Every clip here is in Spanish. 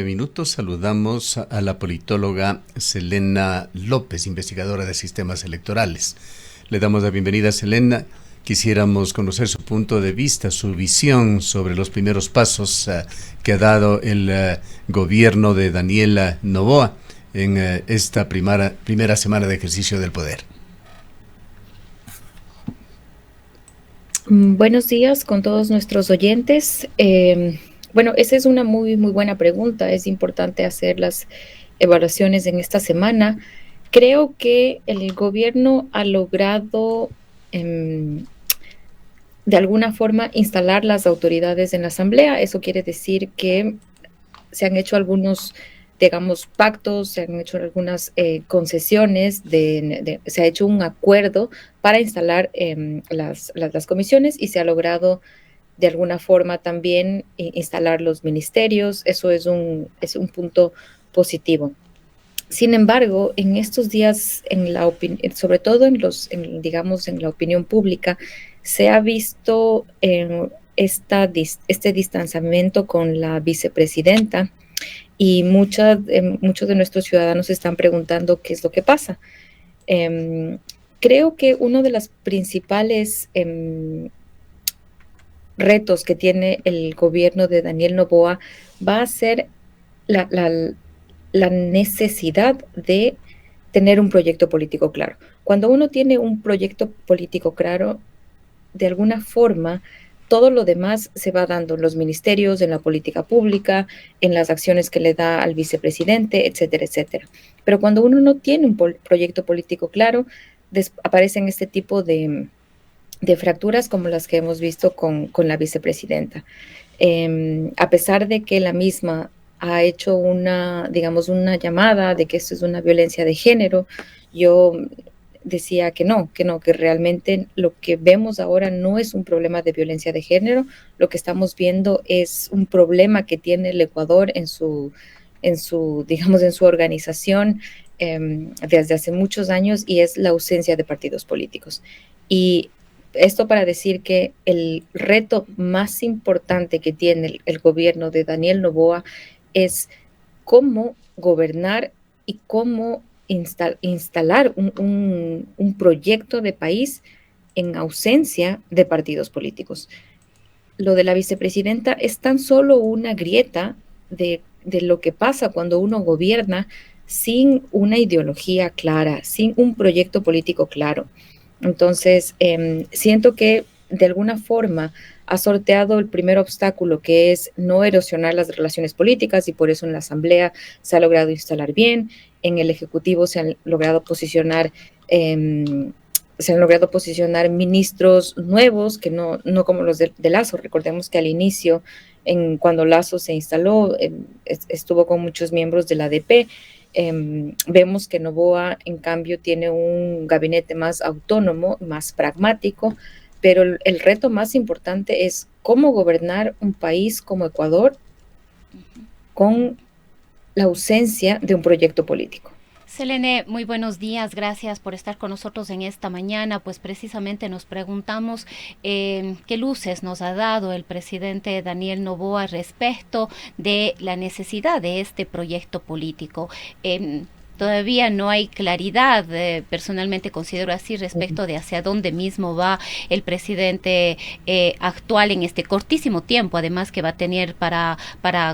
minutos saludamos a la politóloga Selena López, investigadora de sistemas electorales. Le damos la bienvenida, Selena. Quisiéramos conocer su punto de vista, su visión sobre los primeros pasos que ha dado el gobierno de Daniel Noboa en esta primera semana de ejercicio del poder. Buenos días con todos nuestros oyentes. Bueno, esa es una muy buena pregunta. Es importante hacer las evaluaciones en esta semana. Creo que el gobierno ha logrado de alguna forma instalar las autoridades en la asamblea. Eso quiere decir que se han hecho algunos, digamos, pactos, se han hecho algunas concesiones, se ha hecho un acuerdo para instalar las comisiones y se ha logrado de alguna forma también instalar los ministerios. Eso es un punto positivo. Sin embargo, en estos días, sobre todo digamos, en la opinión pública, se ha visto este distanciamiento con la vicepresidenta y muchos de nuestros ciudadanos están preguntando qué es lo que pasa. Creo que uno de los principales retos que tiene el gobierno de Daniel Noboa va a ser la necesidad de tener un proyecto político claro. Cuando uno tiene un proyecto político claro, de alguna forma, todo lo demás se va dando en los ministerios, en la política pública, en las acciones que le da al vicepresidente, etcétera, etcétera. Pero cuando uno no tiene un proyecto político claro, aparecen este tipo de fracturas como las que hemos visto con la vicepresidenta. A pesar de que la misma ha hecho una llamada de que esto es una violencia de género, yo decía que realmente lo que vemos ahora no es un problema de violencia de género. Lo que estamos viendo es un problema que tiene el Ecuador en su organización desde hace muchos años, y es la ausencia de partidos políticos. Y esto para decir que el reto más importante que tiene el gobierno de Daniel Noboa es cómo gobernar y cómo instalar un proyecto de país en ausencia de partidos políticos. Lo de la vicepresidenta es tan solo una grieta de lo que pasa cuando uno gobierna sin una ideología clara, sin un proyecto político claro. Entonces, siento que de alguna forma ha sorteado el primer obstáculo, que es no erosionar las relaciones políticas, y por eso en la Asamblea se ha logrado instalar bien, en el Ejecutivo se han logrado posicionar ministros nuevos, que no como los de Lasso. Recordemos que al inicio, cuando Lasso se instaló, estuvo con muchos miembros de la ADP. Vemos que Noboa, en cambio, tiene un gabinete más autónomo, más pragmático, pero el reto más importante es cómo gobernar un país como Ecuador con la ausencia de un proyecto político. Selene, muy buenos días, gracias por estar con nosotros en esta mañana. Pues precisamente nos preguntamos qué luces nos ha dado el presidente Daniel Noboa respecto de la necesidad de este proyecto político. Todavía no hay claridad, personalmente considero así, respecto de hacia dónde mismo va el presidente actual en este cortísimo tiempo, además que va a tener para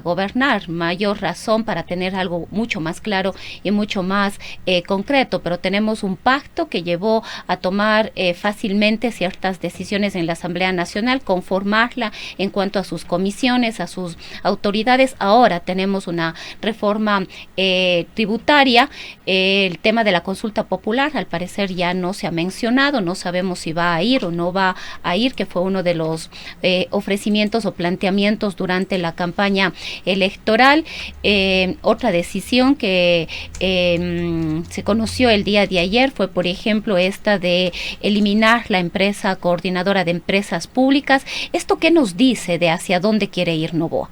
gobernar. Mayor razón para tener algo mucho más claro y mucho más concreto, pero tenemos un pacto que llevó a tomar fácilmente ciertas decisiones en la Asamblea Nacional, conformarla en cuanto a sus comisiones, a sus autoridades. Ahora tenemos una reforma tributaria. El tema de la consulta popular al parecer ya no se ha mencionado, no sabemos si va a ir o no va a ir, que fue uno de los ofrecimientos o planteamientos durante la campaña electoral. Otra decisión que se conoció el día de ayer fue, por ejemplo, esta de eliminar la empresa coordinadora de empresas públicas. ¿Esto qué nos dice de hacia dónde quiere ir Noboa?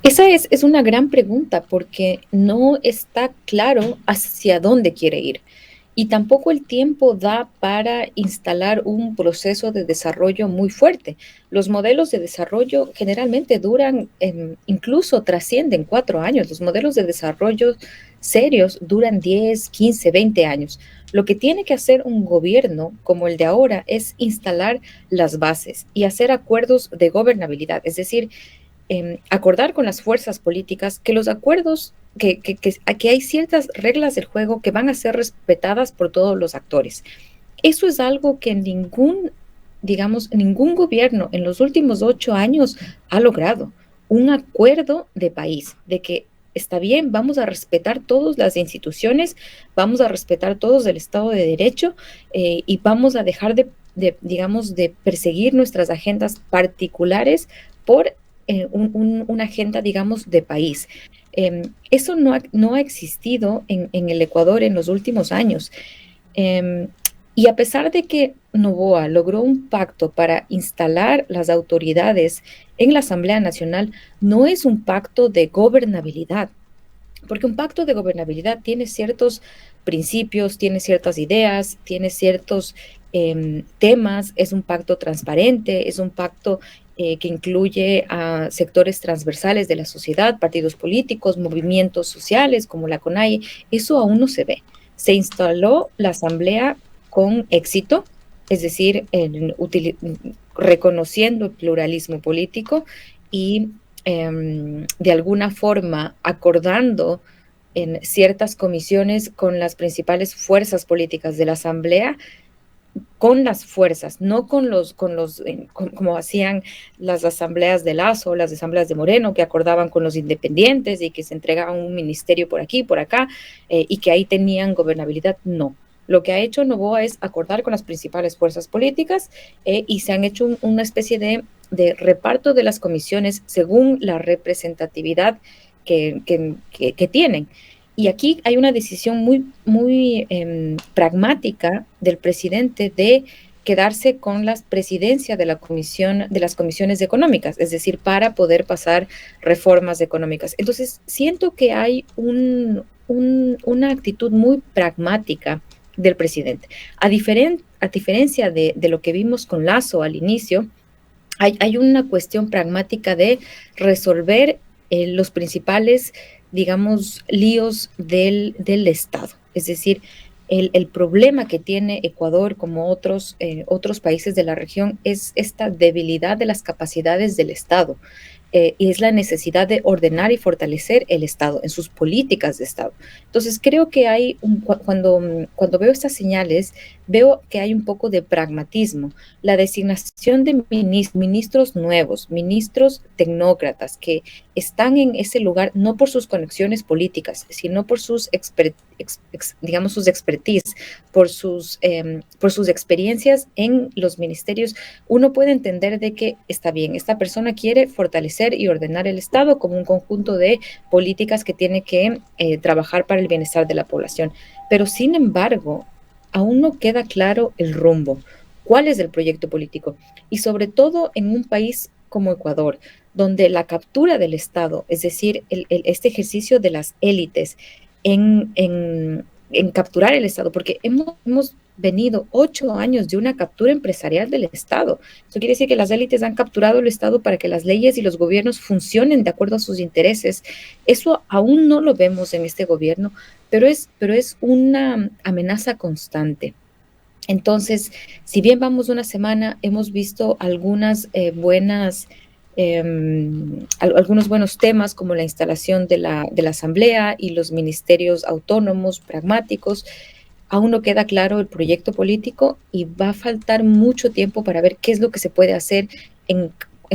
Esa es una gran pregunta, porque no está claro hacia dónde quiere ir. y tampoco el tiempo da para instalar un proceso de desarrollo muy fuerte. Los modelos de desarrollo generalmente duran, incluso trascienden 4 años. Los modelos de desarrollo serios duran 10, 15, 20 años. Lo que tiene que hacer un gobierno como el de ahora es instalar las bases y hacer acuerdos de gobernabilidad, es decir, acordar con las fuerzas políticas que los acuerdos, que hay ciertas reglas del juego que van a ser respetadas por todos los actores. Eso es algo que ningún gobierno en los últimos 8 años ha logrado. Un acuerdo de país, de que está bien, vamos a respetar todas las instituciones, vamos a respetar todos el Estado de Derecho, y vamos a dejar de perseguir nuestras agendas particulares por una agenda, digamos, de país. Eso no ha existido en el Ecuador en los últimos años. Y a pesar de que Noboa logró un pacto para instalar las autoridades en la Asamblea Nacional, no es un pacto de gobernabilidad, porque un pacto de gobernabilidad tiene ciertos principios, tiene ciertas ideas, tiene ciertos temas, es un pacto transparente, es un pacto que incluye a sectores transversales de la sociedad, partidos políticos, movimientos sociales como la CONAIE. Eso aún no se ve. Se instaló la Asamblea con éxito, es decir, reconociendo el pluralismo político y de alguna forma acordando en ciertas comisiones con las principales fuerzas políticas de la Asamblea, con las fuerzas, no como hacían las asambleas de Lazo, las asambleas de Moreno, que acordaban con los independientes y que se entregaban un ministerio por aquí, por acá, y que ahí tenían gobernabilidad. No. Lo que ha hecho Noboa es acordar con las principales fuerzas políticas, y se han hecho una especie de reparto de las comisiones según la representatividad que tienen. Y aquí hay una decisión muy pragmática del presidente de quedarse con la presidencia de las comisiones económicas, es decir, para poder pasar reformas económicas. Entonces, siento que hay una actitud muy pragmática del presidente. A diferencia de lo que vimos con Lazo al inicio, hay una cuestión pragmática de resolver los principales, digamos, líos del Estado. Es decir, el problema que tiene Ecuador, como otros países de la región, es esta debilidad de las capacidades del Estado. Y es la necesidad de ordenar y fortalecer el Estado en sus políticas de Estado. Entonces, creo que cuando veo estas señales, veo que hay un poco de pragmatismo. La designación de ministros nuevos, ministros tecnócratas que están en ese lugar no por sus conexiones políticas, sino por sus digamos, sus expertise, por sus experiencias en los ministerios. Uno puede entender de que está bien, esta persona quiere fortalecer y ordenar el Estado como un conjunto de políticas que tiene que trabajar para el bienestar de la población. Pero sin embargo, aún no queda claro el rumbo, cuál es el proyecto político, y sobre todo en un país como Ecuador, donde la captura del Estado, es decir, este ejercicio de las élites en capturar el Estado, porque hemos venido 8 años de una captura empresarial del Estado. Eso quiere decir que las élites han capturado el Estado para que las leyes y los gobiernos funcionen de acuerdo a sus intereses. Eso aún no lo vemos en este gobierno, pero es una amenaza constante. Entonces, si bien vamos una semana, hemos visto algunos buenos temas como la instalación de la Asamblea y los ministerios autónomos, pragmáticos. Aún no queda claro el proyecto político y va a faltar mucho tiempo para ver qué es lo que se puede hacer en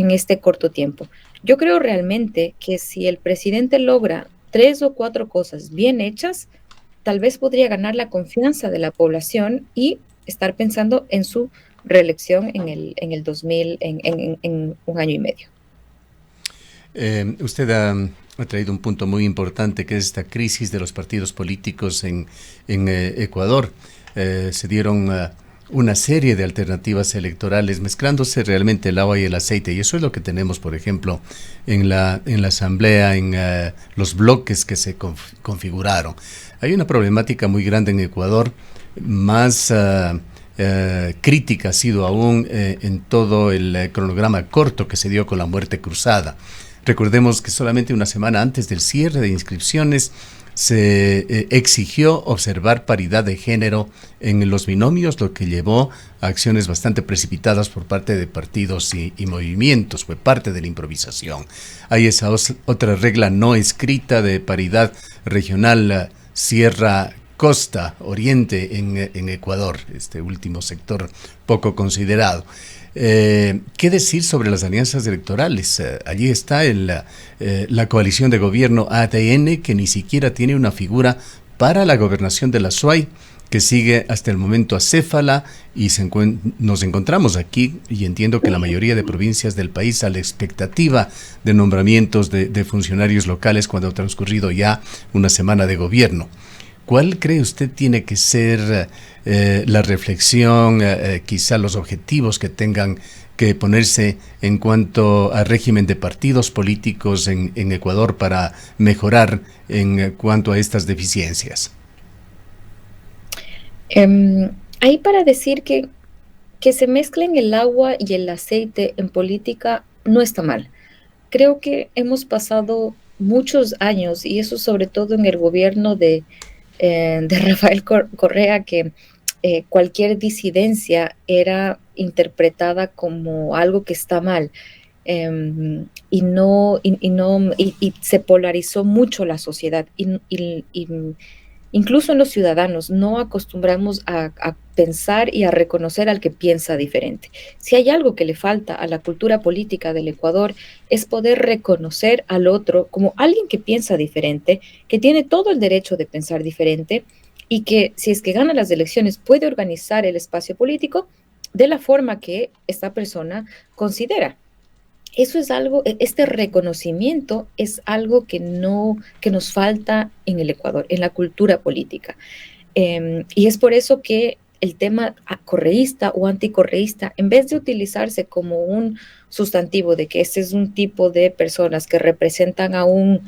este corto tiempo. Yo creo realmente que si el presidente logra 3 o 4 cosas bien hechas, tal vez podría ganar la confianza de la población y estar pensando en su reelección en el 2000, en un año y medio. Usted ha traído un punto muy importante, que es esta crisis de los partidos políticos en Ecuador. Se dieron una serie de alternativas electorales, mezclándose realmente el agua y el aceite, y eso es lo que tenemos, por ejemplo, en la Asamblea, en los bloques que se configuraron. Hay una problemática muy grande en Ecuador más crítica ha sido aún en todo el cronograma corto que se dio con la muerte cruzada. Recordemos que solamente una semana antes del cierre de inscripciones se exigió observar paridad de género en los binomios, lo que llevó a acciones bastante precipitadas por parte de partidos y movimientos. Fue parte de la improvisación. Hay esa otra regla no escrita de paridad regional Sierra Costa Oriente en Ecuador, este último sector poco considerado. ¿Qué decir sobre las alianzas electorales? Allí está la coalición de gobierno ADN, que ni siquiera tiene una figura para la gobernación de la SUAY, que sigue hasta el momento acéfala, y nos encontramos aquí, y entiendo que la mayoría de provincias del país a la expectativa de nombramientos de funcionarios locales cuando ha transcurrido ya una semana de gobierno. ¿Cuál cree usted tiene que ser la reflexión, quizá los objetivos que tengan que ponerse en cuanto al régimen de partidos políticos en Ecuador para mejorar en cuanto a estas deficiencias? Ahí para decir que se mezclen el agua y el aceite en política no está mal. Creo que hemos pasado muchos años, y eso sobre todo en el gobierno de Rafael Correa, que cualquier disidencia era interpretada como algo que está mal, y se polarizó mucho la sociedad, y incluso en los ciudadanos no acostumbramos a pensar y a reconocer al que piensa diferente. Si hay algo que le falta a la cultura política del Ecuador, es poder reconocer al otro como alguien que piensa diferente, que tiene todo el derecho de pensar diferente, y que si es que gana las elecciones puede organizar el espacio político de la forma que esta persona considera. Eso es algo, este reconocimiento es algo que nos falta en el Ecuador, en la cultura política. Y es por eso que el tema correísta o anticorreísta, en vez de utilizarse como un sustantivo de que este es un tipo de personas que representan a un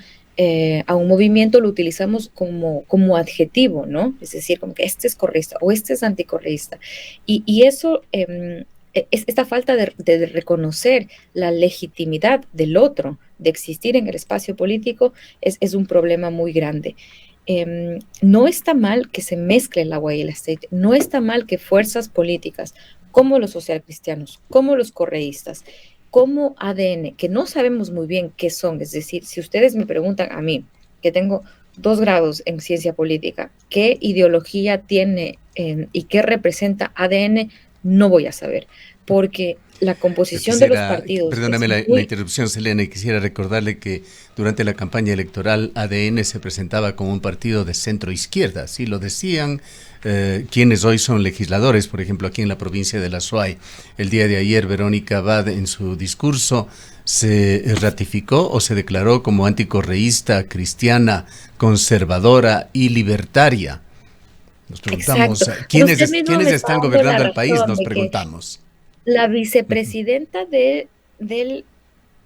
movimiento, lo utilizamos como adjetivo, ¿no? Es decir, como que este es correísta o este es anticorreísta. Y eso, esta falta de reconocer la legitimidad del otro, de existir en el espacio político, es un problema muy grande. No está mal que se mezcle el agua y el aceite, no está mal que fuerzas políticas como los socialcristianos, como los correístas, como ADN, que no sabemos muy bien qué son, es decir, si ustedes me preguntan a mí, que tengo 2 grados en ciencia política, qué ideología tiene y qué representa ADN, no voy a saber, porque la composición de los partidos... Perdóname la interrupción, Selena, y quisiera recordarle que durante la campaña electoral ADN se presentaba como un partido de centro-izquierda, así lo decían quienes hoy son legisladores, por ejemplo, aquí en la provincia de la SUAY. El día de ayer, Verónica Abad, en su discurso, se ratificó o se declaró como anticorreísta, cristiana, conservadora y libertaria. Nos preguntamos, ¿quiénes están gobernando el país? Nos preguntamos. La vicepresidenta del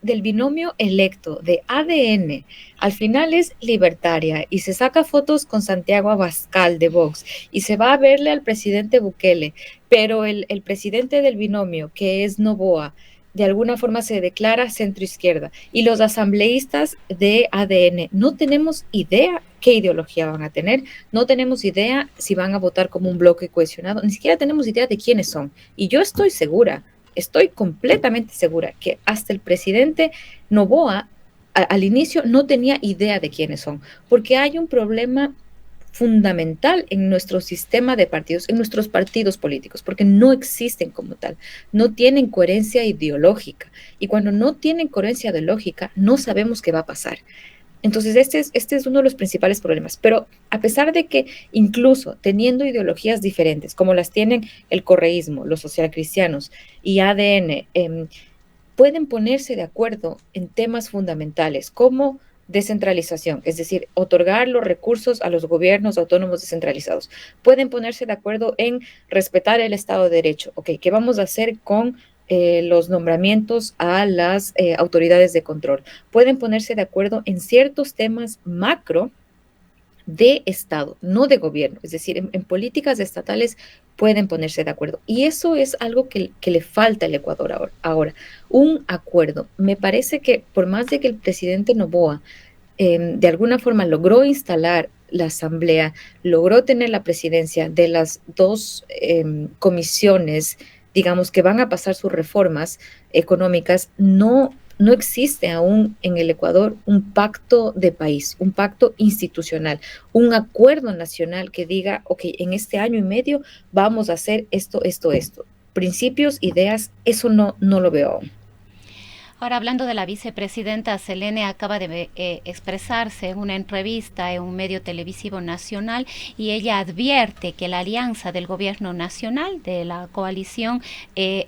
binomio electo de ADN, al final es libertaria, y se saca fotos con Santiago Abascal de Vox, y se va a verle al presidente Bukele, pero el presidente del binomio, que es Noboa, de alguna forma se declara centroizquierda, y los asambleístas de ADN, no tenemos idea qué ideología van a tener, no tenemos idea si van a votar como un bloque cohesionado, ni siquiera tenemos idea de quiénes son. Y yo estoy completamente segura que hasta el presidente Noboa al inicio no tenía idea de quiénes son, porque hay un problema fundamental en nuestro sistema de partidos, en nuestros partidos políticos, porque no existen como tal, no tienen coherencia ideológica, y cuando no tienen coherencia ideológica no sabemos qué va a pasar. Entonces, este es uno de los principales problemas. Pero a pesar de que incluso teniendo ideologías diferentes, como las tienen el correísmo, los socialcristianos y ADN, pueden ponerse de acuerdo en temas fundamentales como descentralización, es decir, otorgar los recursos a los gobiernos autónomos descentralizados. Pueden ponerse de acuerdo en respetar el Estado de Derecho. Ok, ¿qué vamos a hacer con los nombramientos a las autoridades de control? Pueden ponerse de acuerdo en ciertos temas macro de Estado, no de gobierno. Es decir, en políticas estatales pueden ponerse de acuerdo. Y eso es algo que le falta al Ecuador ahora. Un acuerdo. Me parece que por más de que el presidente Noboa de alguna forma logró instalar la asamblea, logró tener la presidencia de las dos comisiones, digamos, que van a pasar sus reformas económicas, no existe aún en el Ecuador un pacto de país, un pacto institucional, un acuerdo nacional que diga, ok, en este año y medio vamos a hacer esto, esto, esto. Principios, ideas, eso no lo veo aún. Ahora, hablando de la vicepresidenta, Selene acaba de expresarse en una entrevista en un medio televisivo nacional y ella advierte que la alianza del gobierno nacional, de la coalición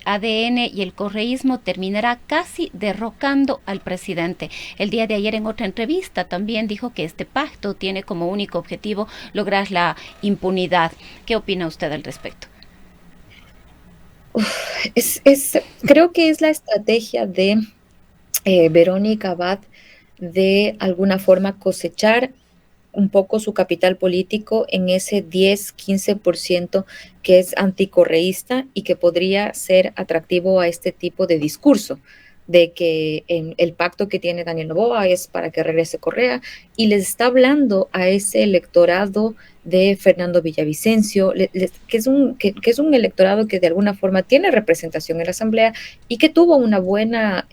ADN y el correísmo terminará casi derrocando al presidente. El día de ayer en otra entrevista también dijo que este pacto tiene como único objetivo lograr la impunidad. ¿Qué opina usted al respecto? Creo que es la estrategia de Verónica Abad de alguna forma cosechar un poco su capital político en ese 10-15% que es anticorreísta y que podría ser atractivo a este tipo de discurso, de que el pacto que tiene Daniel Noboa es para que regrese Correa, y les está hablando a ese electorado de Fernando Villavicencio, que es un electorado que de alguna forma tiene representación en la Asamblea y que tuvo una buena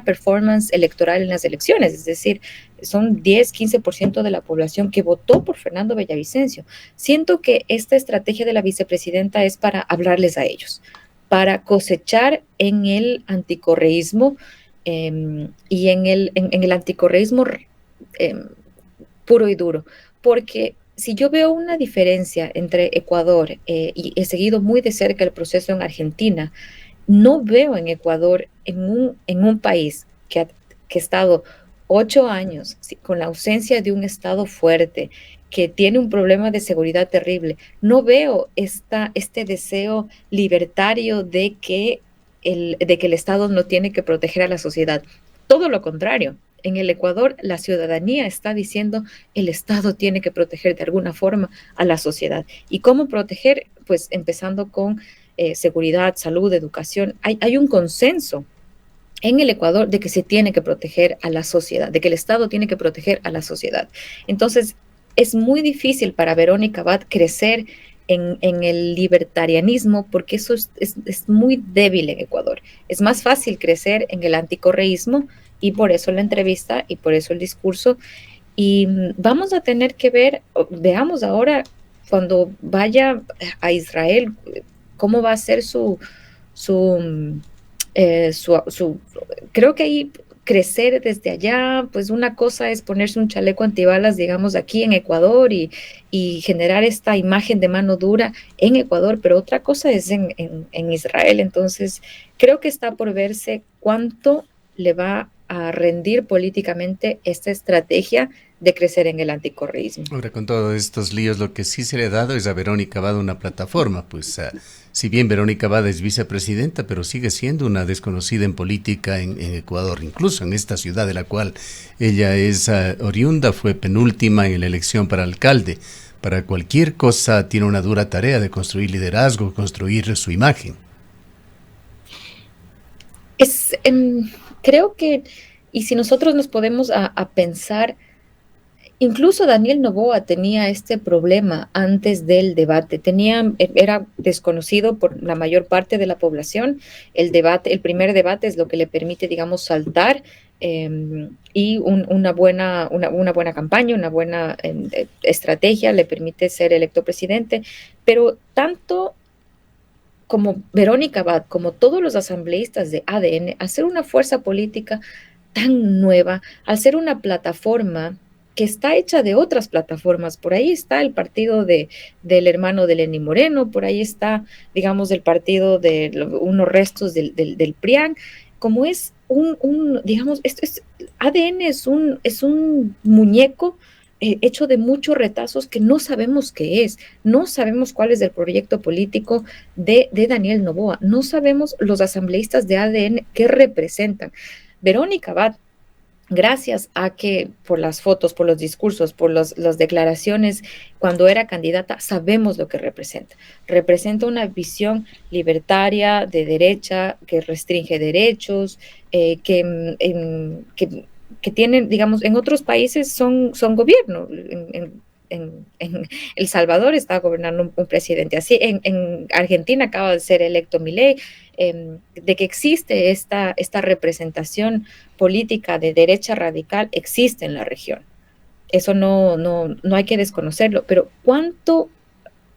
performance electoral en las elecciones, es decir, son 10-15% de la población que votó por Fernando Villavicencio. Siento que esta estrategia de la vicepresidenta es para hablarles a ellos, para cosechar en el anticorreísmo y en el anticorreísmo puro y duro, porque si yo veo una diferencia entre Ecuador y he seguido muy de cerca el proceso en Argentina, no veo en Ecuador, en un país que ha estado 8 años con la ausencia de un Estado fuerte, que tiene un problema de seguridad terrible, no veo este deseo libertario de que el Estado no tiene que proteger a la sociedad. Todo lo contrario. En el Ecuador, la ciudadanía está diciendo el Estado tiene que proteger de alguna forma a la sociedad. ¿Y cómo proteger? Pues empezando con seguridad, salud, educación. Hay un consenso en el Ecuador de que se tiene que proteger a la sociedad, de que el Estado tiene que proteger a la sociedad. Entonces, es muy difícil para Verónica Abad crecer en el libertarianismo porque eso es muy débil en Ecuador. Es más fácil crecer en el anticorreísmo y por eso la entrevista y por eso el discurso. Y vamos a tener que veamos ahora cuando vaya a Israel, cómo va a ser creo que ahí crecer desde allá, pues una cosa es ponerse un chaleco antibalas, digamos, aquí en Ecuador y generar esta imagen de mano dura en Ecuador, pero otra cosa es en Israel. Entonces, creo que está por verse cuánto le va a rendir políticamente esta estrategia de crecer en el anticorreísmo. Ahora, con todos estos líos, lo que sí se le ha dado es a Verónica Abad una plataforma, pues si bien Verónica Abad es vicepresidenta, pero sigue siendo una desconocida en política en Ecuador, incluso en esta ciudad de la cual ella es oriunda, fue penúltima en la elección para alcalde. Para cualquier cosa tiene una dura tarea de construir liderazgo, construir su imagen. Creo que, y si nosotros nos podemos a pensar, incluso Daniel Noboa tenía este problema antes del debate. Era desconocido por la mayor parte de la población. El primer debate es lo que le permite, digamos, saltar y una buena campaña, una buena estrategia le permite ser electo presidente. Pero tanto como Verónica Abad, como todos los asambleístas de ADN, hacer una fuerza política tan nueva, hacer una plataforma que está hecha de otras plataformas. Por ahí está el partido del hermano de Lenín Moreno, por ahí está, digamos, el partido de unos restos del PRIAN. Como es digamos, ADN es un muñeco hecho de muchos retazos que no sabemos qué es, no sabemos cuál es el proyecto político de Daniel Noboa, no sabemos los asambleístas de ADN qué representan. Verónica Abad gracias a que por las fotos, por los discursos, por las declaraciones, cuando era candidata, sabemos lo que representa. Representa una visión libertaria, de derecha, que restringe derechos, que tienen, digamos, en otros países son gobierno. En El Salvador está gobernando un presidente así, en Argentina acaba de ser electo Milei, de que existe esta representación política de derecha radical, existe en la región. Eso no hay que desconocerlo, pero ¿cuánto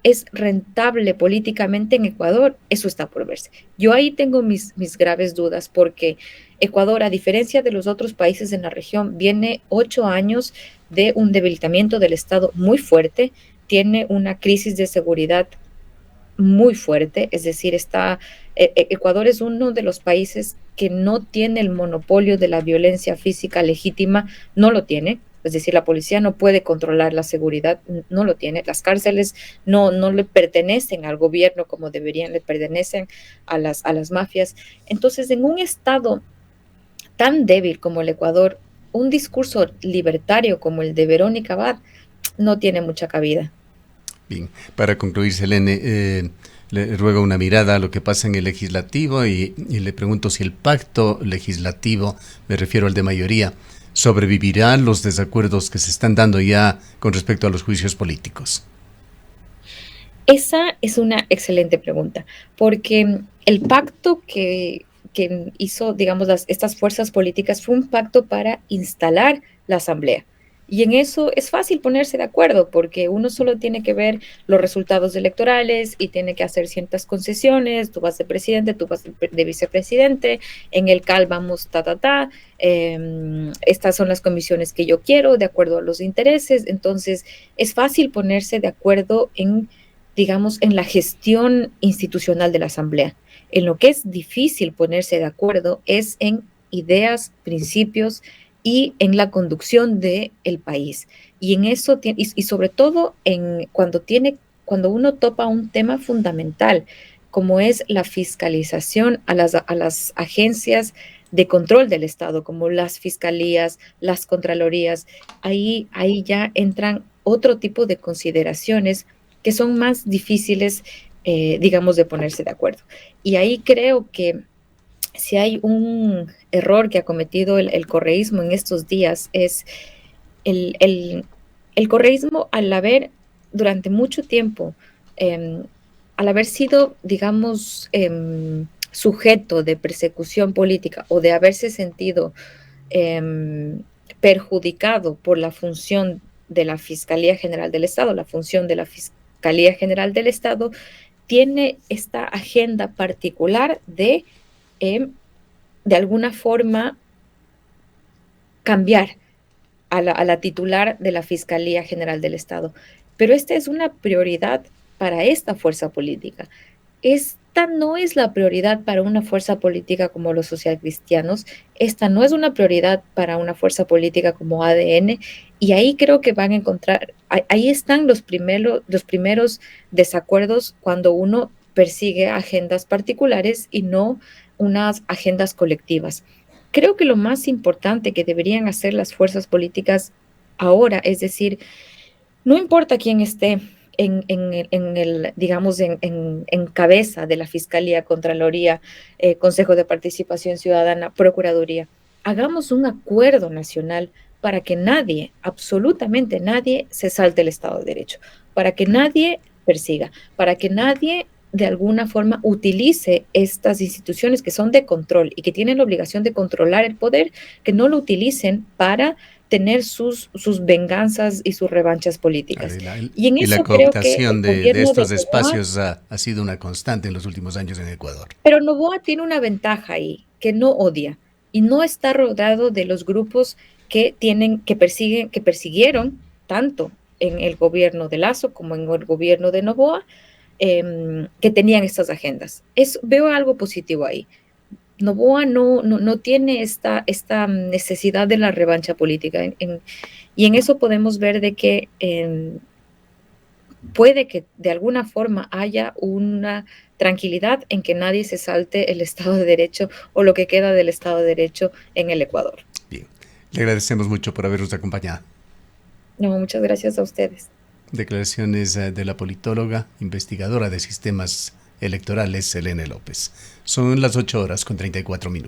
es rentable políticamente en Ecuador? Eso está por verse. Yo ahí tengo mis graves dudas porque Ecuador, a diferencia de los otros países en la región, viene 8 años de un debilitamiento del Estado muy fuerte, tiene una crisis de seguridad muy fuerte, es decir, Ecuador es uno de los países que no tiene el monopolio de la violencia física legítima, no lo tiene, es decir, la policía no puede controlar la seguridad, no lo tiene, las cárceles no le pertenecen al gobierno como deberían, le pertenecen a las mafias. Entonces, en un estado tan débil como el Ecuador, un discurso libertario como el de Verónica Abad no tiene mucha cabida. Bien, para concluir, Selene, le ruego una mirada a lo que pasa en el legislativo y le pregunto si el pacto legislativo, me refiero al de mayoría, sobrevivirá a los desacuerdos que se están dando ya con respecto a los juicios políticos. Esa es una excelente pregunta, porque el pacto que hizo, digamos, estas fuerzas políticas fue un pacto para instalar la asamblea. Y en eso es fácil ponerse de acuerdo porque uno solo tiene que ver los resultados electorales y tiene que hacer ciertas concesiones. Tú vas de presidente, tú vas de vicepresidente, en el CAL vamos estas son las comisiones que yo quiero de acuerdo a los intereses. Entonces es fácil ponerse de acuerdo digamos, en la gestión institucional de la Asamblea. En lo que es difícil ponerse de acuerdo es en ideas, principios y en la conducción del país. Y en eso, y sobre todo cuando uno topa un tema fundamental, como es la fiscalización a las agencias de control del Estado, como las fiscalías, las contralorías, ahí ya entran otro tipo de consideraciones que son más difíciles, digamos, de ponerse de acuerdo. Y ahí creo que si hay un error que ha cometido el correísmo en estos días es el correísmo al haber durante mucho tiempo, al haber sido, digamos, sujeto de persecución política o de haberse sentido perjudicado por la función de la Fiscalía General del Estado, la función de la Fiscalía General del Estado tiene esta agenda particular de alguna forma cambiar a la titular de la Fiscalía General del Estado. Pero esta es una prioridad para esta fuerza política. Esta no es la prioridad para una fuerza política como los socialcristianos, esta no es una prioridad para una fuerza política como ADN, y ahí creo que van a encontrar, ahí están los primeros desacuerdos cuando uno persigue agendas particulares y no unas agendas colectivas. Creo que lo más importante que deberían hacer las fuerzas políticas ahora, es decir, no importa quién esté digamos, en cabeza de la Fiscalía, Contraloría, Consejo de Participación Ciudadana, Procuraduría, hagamos un acuerdo nacional para que nadie, absolutamente nadie, se salte el Estado de Derecho, para que nadie persiga, para que nadie de alguna forma utilice estas instituciones que son de control y que tienen la obligación de controlar el poder, que no lo utilicen para tener sus venganzas y sus revanchas políticas. Y la cooptación de estos espacios ha sido una constante en los últimos años en Ecuador. Pero Noboa tiene una ventaja ahí, que no odia y no está rodeado de los grupos que persiguieron tanto en el gobierno de Lasso como en el gobierno de Noboa, que tenían estas agendas. Veo algo positivo ahí. Noboa no tiene esta necesidad de la revancha política y en eso podemos ver de que puede que de alguna forma haya una tranquilidad en que nadie se salte el Estado de Derecho o lo que queda del Estado de Derecho en el Ecuador. Bien. Le agradecemos mucho por habernos acompañado. No, muchas gracias a ustedes. Declaraciones de la politóloga, investigadora de sistemas electorales, Selene López. Son las 8:34 minutos.